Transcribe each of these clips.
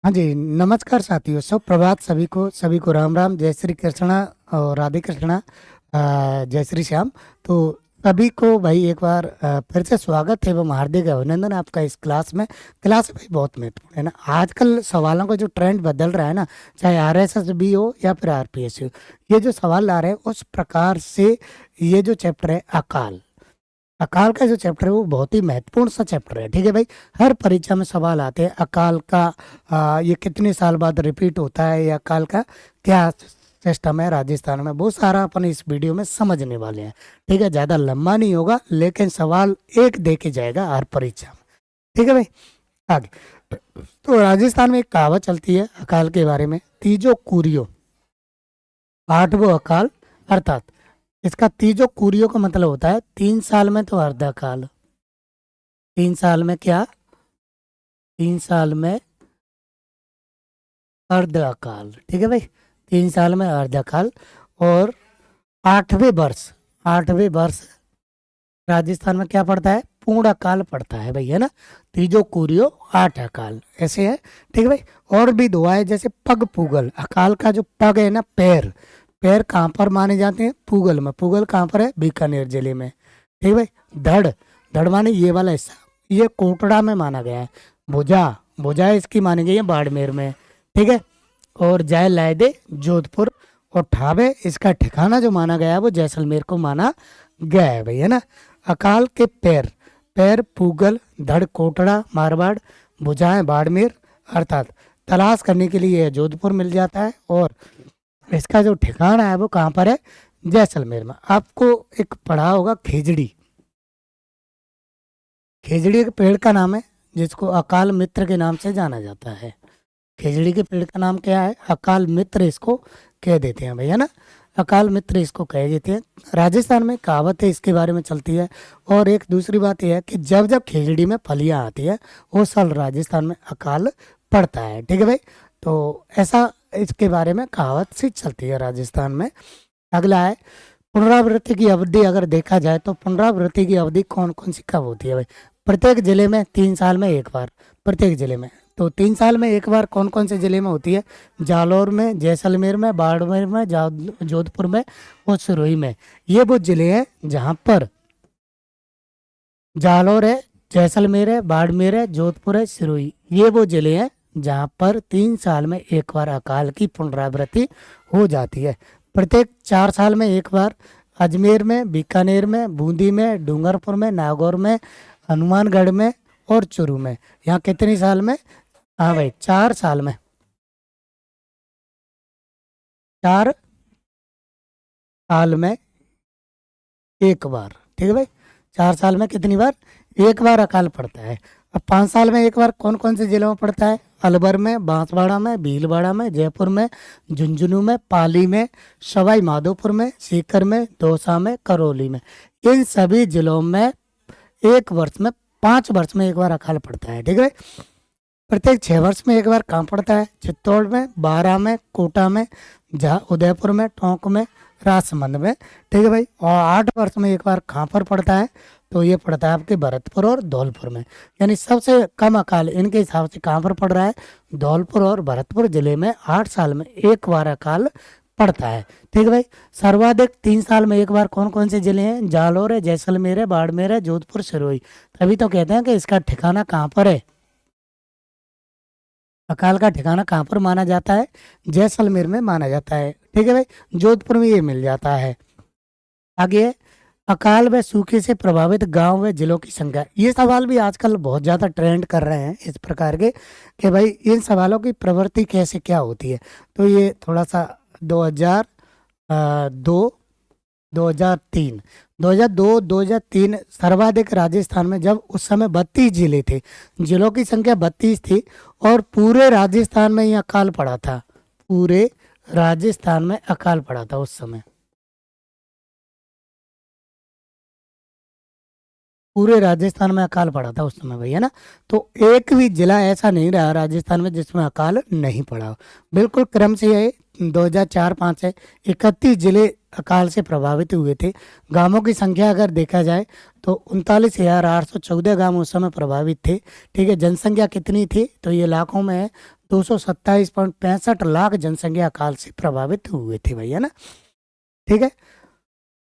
हाँ जी, नमस्कार साथियों, सुप्रभात सभी को राम राम, जय श्री कृष्णा और राधे कृष्णा, जय श्री श्याम। तो सभी को भाई एक बार फिर से स्वागत है एवं हार्दिक अभिनंदन आपका इस क्लास में। क्लास भाई बहुत महत्वपूर्ण है ना। आजकल सवालों का जो ट्रेंड बदल रहा है ना, चाहे आरएसएस भी हो या फिर आरपीएस हो, ये जो सवाल आ रहे हैं उस प्रकार से ये जो चैप्टर है अकाल, अकाल का जो चैप्टर है वो बहुत ही महत्वपूर्ण सा चैप्टर है। ठीक है भाई, हर परीक्षा में सवाल आते हैं अकाल का। ये कितने साल बाद रिपीट होता है, ये अकाल का क्या सिस्टम है राजस्थान में, बहुत सारा अपन इस वीडियो में समझने वाले हैं। ठीक है, ज़्यादा लंबा नहीं होगा लेकिन सवाल एक दे के जाएगा हर परीक्षा में। ठीक है भाई, आगे। तो राजस्थान में एक कहावत चलती है अकाल के बारे में, तीजो कुरियो आठवो अकाल, अर्थात इसका तीजो कुरियो का मतलब होता है 3 साल में तो अर्धा काल। 3 साल में क्या? 3 साल में अर्धकाल। ठीक है भाई, 3 साल में अर्धकाल। और 8वें वर्ष, 8वें वर्ष राजस्थान में क्या पड़ता है? पूर्ण अकाल पड़ता है भाई, है ना। तीजो कुरियो 8 अकाल, ऐसे है। ठीक है भाई, और भी दुआ है जैसे पग पूगल। अकाल का जो पग है ना, पैर, पैर कहाँ पर माने जाते हैं? पूगल में। पूगल कहाँ पर है? बीकानेर जिले में। ठीक है भाई, धड़, धड़ माने ये वाला हिस्सा, ये कोटड़ा में माना गया है। भुजा, भुजा इसकी मानी गई है बाड़मेर में। ठीक है, और जाय लायदे जोधपुर, और ठावे इसका ठिकाना जो माना गया है वो जैसलमेर को माना गया है भाई, है ना। अकाल के पैर, पैर पूगल, धड़ कोटड़ा मारवाड़, भुजाएं बाड़मेर, अर्थात तलाश करने के लिए जोधपुर मिल जाता है। और इसका जो ठिकाना है वो कहाँ पर है? जैसलमेर में। आपको एक पढ़ा होगा खेजड़ी, खेजड़ी के पेड़ का नाम है जिसको अकाल मित्र के नाम से जाना जाता है। खेजड़ी के पेड़ का नाम क्या है? अकाल मित्र इसको कह देते हैं भैया ना, अकाल मित्र इसको कह देते हैं। राजस्थान में कहावत है इसके बारे में चलती है। और एक दूसरी बात यह है कि जब जब खेजड़ी में फलियां आती है उस साल राजस्थान में अकाल पड़ता है। ठीक है भाई, तो ऐसा इसके बारे में कहावत सी चलती है राजस्थान में। अगला है पुनरावृत्ति की अवधि। अगर देखा जाए तो पुनरावृत्ति की अवधि कौन कौन सी कब होती है भाई? प्रत्येक जिले में 3 साल में एक बार, प्रत्येक जिले में। तो 3 साल में एक बार कौन कौन से जिले में होती है? जालौर में, जैसलमेर में, बाड़मेर में, जोधपुर में और सिरोही में। ये वो जिले हैं जहाँ पर जालौर है, जैसलमेर है, बाड़मेर है, जोधपुर है, सिरोही, ये वो जिले हैं जहाँ पर 3 साल में एक बार अकाल की पुनरावृत्ति हो जाती है। प्रत्येक 4 साल में एक बार अजमेर में, बीकानेर में, बूंदी में, डूंगरपुर में, नागौर में, हनुमानगढ़ में और चूरू में। यहाँ कितनी साल में? हाँ भाई, 4 साल में, 4 साल में एक बार। ठीक है भाई, 4 साल में कितनी बार? एक बार अकाल पड़ता है। अब 5 साल में एक बार कौन कौन से जिलों में पड़ता है? अलवर में, बांसवाड़ा में, भीलवाड़ा में, जयपुर में, झुंझुनू में, पाली में, सवाई माधोपुर में, सीकर में, दौसा में, करौली में। इन सभी जिलों में एक वर्ष में, 5 वर्ष में एक बार अकाल पड़ता है। ठीक है, प्रत्येक 6 वर्ष में एक बार कहाँ पड़ता है? चित्तौड़ में, बारां में, कोटा में, जहाँ उदयपुर में, टोंक में, राजसमंद में। ठीक है भाई, और 8 वर्ष में एक बार कहाँ पर पड़ता है? तो ये पड़ता है आपके भरतपुर और धौलपुर में। यानी सबसे कम अकाल इनके हिसाब से कहाँ पर पड़ रहा है? धौलपुर और भरतपुर जिले में 8 साल में एक बार अकाल पड़ता है। ठीक है भाई, सर्वाधिक 3 साल में एक बार कौन कौन से जिले हैं? जालौर है, जैसलमेर है, बाड़मेर है, जोधपुर, सिरोही। तभी तो कहते हैं कि इसका ठिकाना कहाँ पर है, अकाल का ठिकाना कहाँ पर माना जाता है? जैसलमेर में माना जाता है। ठीक है भाई, जोधपुर में ये मिल जाता है। आगे है, अकाल व सूखे से प्रभावित गांव व जिलों की संख्या। ये सवाल भी आजकल बहुत ज़्यादा ट्रेंड कर रहे हैं इस प्रकार के कि भाई इन सवालों की प्रवृत्ति कैसे क्या होती है। तो ये थोड़ा सा 2002, 2003, 2002, 2003 सर्वाधिक राजस्थान में, जब उस समय 32 जिले थे, जिलों की संख्या 32 थी और पूरे राजस्थान में ये अकाल पड़ा था। पूरे राजस्थान में अकाल पड़ा था उस समय, पूरे राजस्थान में अकाल पड़ा था उस समय भैया ना। तो एक भी जिला ऐसा नहीं रहा राजस्थान में जिसमें अकाल नहीं पड़ा हो। बिल्कुल क्रम से ये 2004-05 से 31 जिले अकाल से प्रभावित हुए थे। गांवों की संख्या अगर देखा जाए तो 39,814 गांव उस समय प्रभावित थे। ठीक है, जनसंख्या कितनी थी? तो ये लाखों में है, 227.65 लाख जनसंख्या अकाल से प्रभावित हुए थे भाई, है ना। ठीक है।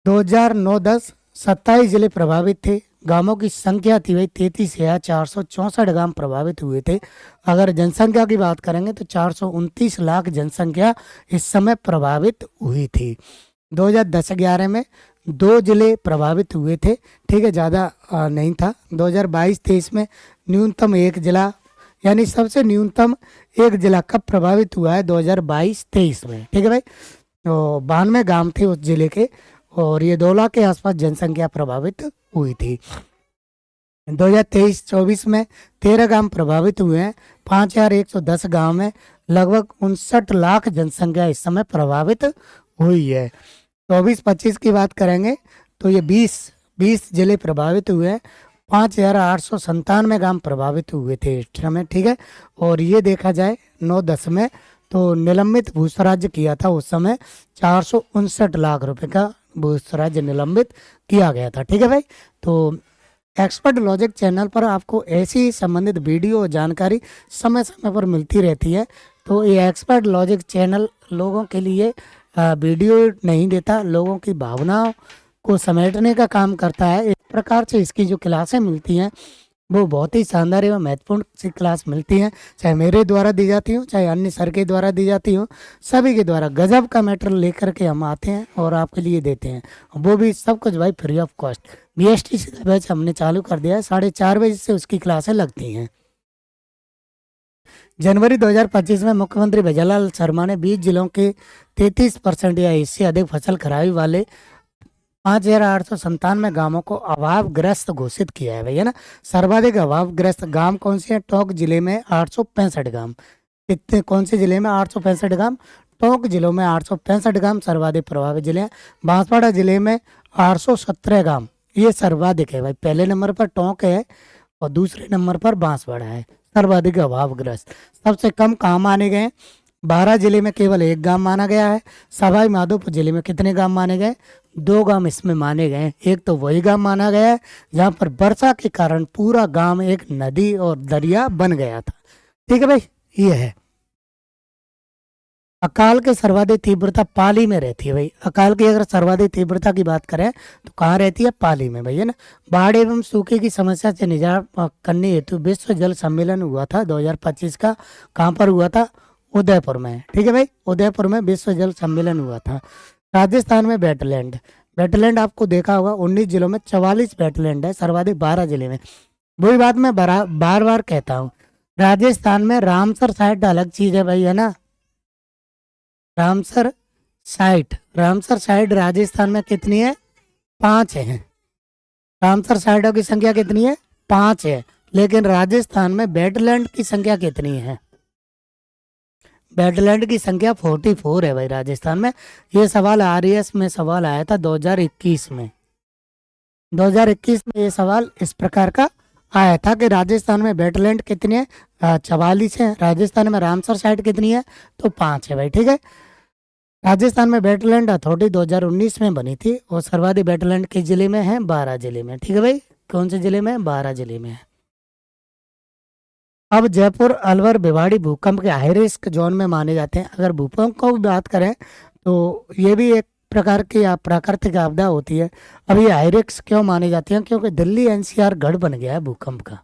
2009-10 27 जिले प्रभावित थे। गांवों की संख्या थी भाई 33,464 गांव प्रभावित हुए थे। अगर जनसंख्या की बात करेंगे तो 429 लाख जनसंख्या इस समय प्रभावित हुई थी। 2010-11 में 2 जिले प्रभावित हुए थे। ठीक है, ज़्यादा नहीं था। 2022-23 में न्यूनतम 1 जिला, यानी सबसे न्यूनतम 1 जिला कब प्रभावित हुआ है? 2022-23 में। ठीक है भाई। तो 92 गांव थे उस जिले के, और ये 2 लाख के आसपास जनसंख्या प्रभावित हुई थी। 2023-24 में 13 गांव प्रभावित हुए हैं। 5,110 गांव में लगभग 59 लाख जनसंख्या इस समय प्रभावित हुई है। 24-25 की बात करेंगे तो ये 20 जिले प्रभावित हुए हैं। 5,897 गांव प्रभावित हुए थे इस समय। ठीक है। और ये देखा जाए 9-10 में तो निलंबित भूस्वराज्य किया था उस समय 459 लाख रुपए का भूस्वराज्य निलंबित किया गया था। ठीक है भाई। तो एक्सपर्ट लॉजिक चैनल पर आपको ऐसी संबंधित वीडियो और जानकारी समय समय पर मिलती रहती है। तो ये एक्सपर्ट लॉजिक चैनल लोगों के लिए वीडियो नहीं देता, लोगों की भावनाओं को समेटने का काम करता है। इस प्रकार से इसकी जो क्लासें मिलती हैं वो बहुत ही शानदार एवं महत्वपूर्ण सी क्लास मिलती हैं, चाहे मेरे द्वारा दी जाती हो, चाहे अन्य सर के द्वारा दी जाती हो, सभी के द्वारा गजब का मैटेरियल लेकर के हम आते हैं और आपके लिए देते हैं, वो भी सब कुछ भाई फ्री ऑफ कॉस्ट। BST का बैच हमने चालू कर दिया है, 4:30 बजे से उसकी क्लासें लगती हैं। जनवरी 2025 में मुख्यमंत्री भजनलाल शर्मा ने 20 जिलों के 33% या इससे अधिक फसल खराबी वाले 5,897 गांवों को अभावग्रस्त घोषित किया है भैया ना। सर्वाधिक अभावग्रस्त गांव कौन से हैं? टोंक जिले में 865 गांव। कितने, कौन से जिले में? 865 गांव। टोंक जिलों में 865 गांव सर्वाधिक प्रभावित जिले हैं। बांसवाड़ा जिले में 817 गांव, ये सर्वाधिक है भाई। पहले नंबर पर टोंक है और दूसरे नंबर पर बांसवाड़ा है सर्वाधिक अभावग्रस्त। सबसे कम कहाँ माने गए? 12 जिले में केवल 1 गांव माना गया है। सवाई माधोपुर जिले में कितने गांव माने गए? 2 गांव इसमें माने गए। एक तो वही गांव माना गया है जहां पर वर्षा के कारण पूरा गांव एक नदी और दरिया बन गया था। ठीक है भाई, ये है। अकाल की सर्वाधिक तीव्रता पाली में रहती है भाई। अकाल की अगर सर्वाधिक तीव्रता की बात करें तो कहाँ रहती है? पाली में भैया ना। बाढ़ एवं सूखे की समस्या से निजात करने हेतु विश्व जल सम्मेलन हुआ था 2025 का। कहाँ पर हुआ था? उदयपुर में। ठीक है भाई, उदयपुर में विश्व जल सम्मेलन हुआ था। राजस्थान में वेटलैंड, वेटलैंड आपको देखा होगा 19 जिलों में 44 वेटलैंड है, सर्वाधिक 12 जिले में। वही बात मैं बार बार कहता हूँ, राजस्थान में रामसर साइट अलग चीज है भाई, है ना। रामसर साइट राजस्थान में कितनी है? 5 है। रामसर साइटों की संख्या कितनी है? 5 है। लेकिन राजस्थान में वेटलैंड की संख्या कितनी है? वेटलैंड की संख्या 44 है भाई राजस्थान में। ये सवाल RAS में सवाल आया था 2021 में। 2021 में ये सवाल इस प्रकार का आया था कि राजस्थान में वेटलैंड कितनी है? 44 है। राजस्थान में रामसर साइट कितनी है? तो 5 है भाई। ठीक है। राजस्थान में वेटलैंड अथॉरिटी 2019 में बनी थी और सर्वाधिक वेटलैंड किस जिले में है? 12 जिले में। ठीक है भाई, कौन से जिले में? 12 जिले में है। अब जयपुर, अलवर, भिवाड़ी भूकंप के हाई रिस्क जोन में माने जाते हैं। अगर भूकंप को भी बात करें तो ये भी एक प्रकार की प्राकृतिक आपदा होती है। अब ये हाई रिस्क क्यों माने जाते हैं? क्योंकि दिल्ली NCR गढ़ बन गया है भूकंप का।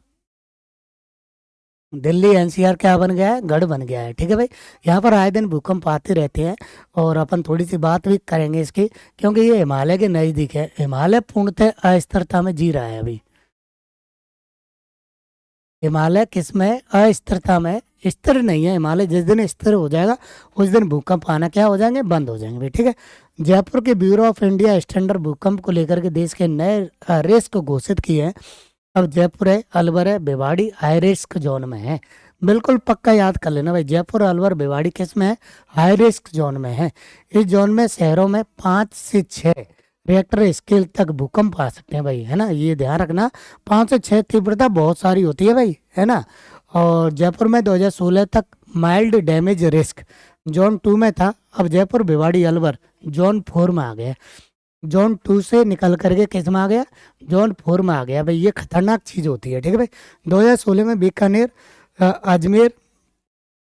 दिल्ली NCR क्या बन गया है? गढ़ बन गया है। ठीक है भाई, यहाँ पर आए दिन भूकंप आते रहते हैं और अपन थोड़ी सी बात भी करेंगे इसकी, क्योंकि ये हिमालय के नज़दीक है। हिमालय पूर्णतः अस्थिरता में जी रहा है अभी। हिमालय किस में? अस्थिरता में। स्थिर नहीं है हिमालय। जिस दिन स्थिर हो जाएगा उस दिन भूकंप आना क्या हो जाएंगे? बंद हो जाएंगे भाई। ठीक है। जयपुर के ब्यूरो ऑफ इंडिया स्टैंडर्ड भूकंप को लेकर के देश के नए रिस्क घोषित किए हैं। अब जयपुर है, अलवर है, भिवाड़ी हाई रिस्क जोन में है। बिल्कुल पक्का याद कर लेना भाई, जयपुर, अलवर, भिवाड़ी किस में है? हाई रिस्क जोन में है। इस जोन में शहरों में 5 से 6 रिएक्टर स्केल तक भूकंप आ सकते हैं भाई, है ना। ये ध्यान रखना, 5 से 6 तीव्रता बहुत सारी होती है भाई, है ना। और जयपुर में 2016 तक माइल्ड डैमेज रिस्क जोन 2 में था। अब जयपुर, भिवाड़ी, अलवर जोन 4 में आ गया। जोन 2 से निकल करके किस में आ गया? जोन 4 में आ गया भाई। ये खतरनाक चीज़ होती है। ठीक है भाई। 2016 में बीकानेर, अजमेर,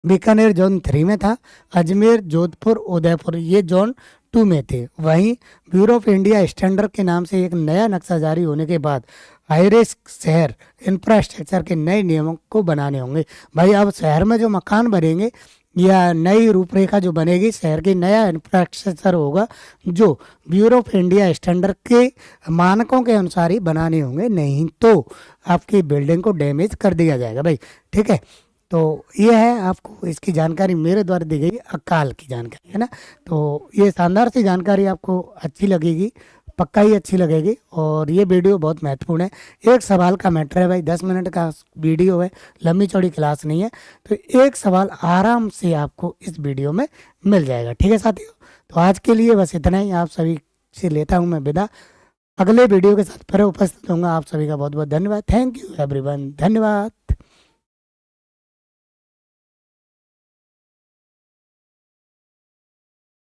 बीकानेर जोन 3 में था, अजमेर, जोधपुर, उदयपुर ये जोन 2 में थे। वहीं ब्यूरो ऑफ इंडिया स्टैंडर्ड के नाम से एक नया नक्शा जारी होने के बाद हाई रिस्क शहर इंफ्रास्ट्रक्चर के नए नियमों को बनाने होंगे। भाई अब शहर में जो मकान बनेंगे या नई रूपरेखा जो बनेगी शहर की, नया इंफ्रास्ट्रक्चर होगा जो ब्यूरो ऑफ इंडिया स्टैंडर्ड के मानकों के अनुसार ही बनाने होंगे, नहीं तो आपकी बिल्डिंग को डैमेज कर दिया जाएगा भाई। ठीक है, तो ये है आपको इसकी जानकारी मेरे द्वारा दी गई अकाल की जानकारी, है ना। तो ये शानदार सी जानकारी आपको अच्छी लगेगी, पक्का ही अच्छी लगेगी। और ये वीडियो बहुत महत्वपूर्ण है, एक सवाल का मैटर है भाई, 10 मिनट का वीडियो है, लंबी चौड़ी क्लास नहीं है। तो एक सवाल आराम से आपको इस वीडियो में मिल जाएगा। ठीक है साथियों, तो आज के लिए बस इतना ही, आप सभी से लेता हूँ मैं विदा। अगले वीडियो के साथ फिर उपस्थित होऊंगा। आप सभी का बहुत बहुत धन्यवाद। थैंक यू एवरीवन, धन्यवाद।